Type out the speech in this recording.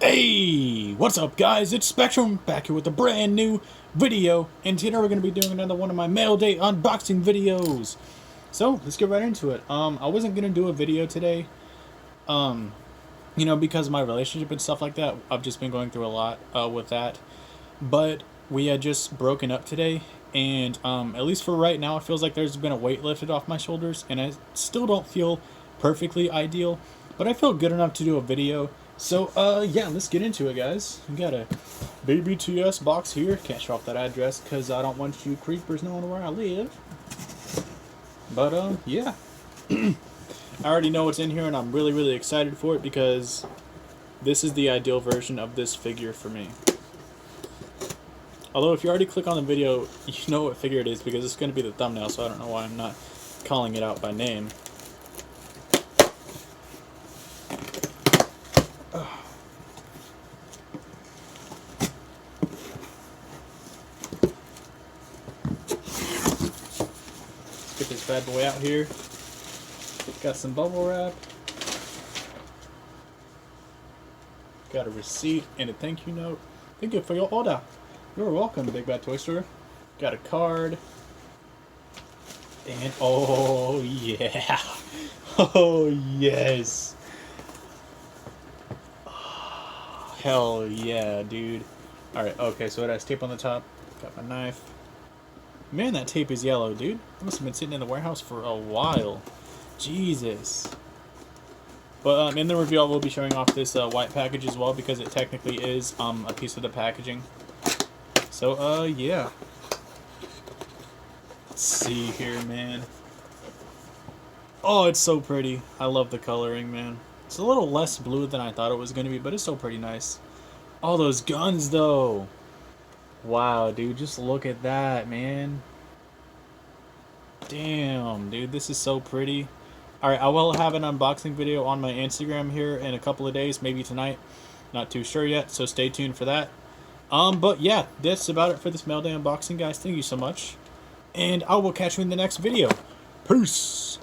Hey, what's up guys? It's Spectrum back here with a brand new video, and today we're going to be doing another one of my mail day unboxing videos. So, let's get right into it. I wasn't going to do a video today, because of my relationship and stuff like that. I've just been going through a lot with that. But we had just broken up today, and at least for right now, it feels like there's been a weight lifted off my shoulders, and I still don't feel perfectly ideal, but I feel good enough to do a video. So, yeah, let's get into it, guys. We got a BBTS box here. Can't show off that address because I don't want you creepers knowing where I live. But, yeah. I already know what's in here, and I'm really, really excited for it because this is the ideal version of this figure for me. Although, if you already click on the video, you know what figure it is because it's going to be the thumbnail, so I don't know why I'm not calling it out by name. Get this bad boy out here. Got some bubble wrap. Got a receipt and a thank you note. Thank you for your order. You're welcome, Big Bad Toy Store. Got a card. And oh yeah. Oh yes. Oh, hell yeah, dude. Alright, okay, so it has tape on the top. Got my knife. Man, that tape is yellow, dude. It must have been sitting in the warehouse for a while. Jesus. But in the review, I will be showing off this white package as well because it technically is a piece of the packaging. So, yeah. Let's see here, man. Oh, it's so pretty. I love the coloring, man. It's a little less blue than I thought it was going to be, but it's still pretty nice. All those guns, though. Wow, dude, just look at that, man. Damn, dude, this is so pretty. Alright, I will have an unboxing video on my Instagram here in a couple of days, maybe tonight. Not too sure yet, so stay tuned for that. But yeah, that's about it for this mail day unboxing, guys. Thank you so much. And I will catch you in the next video. Peace!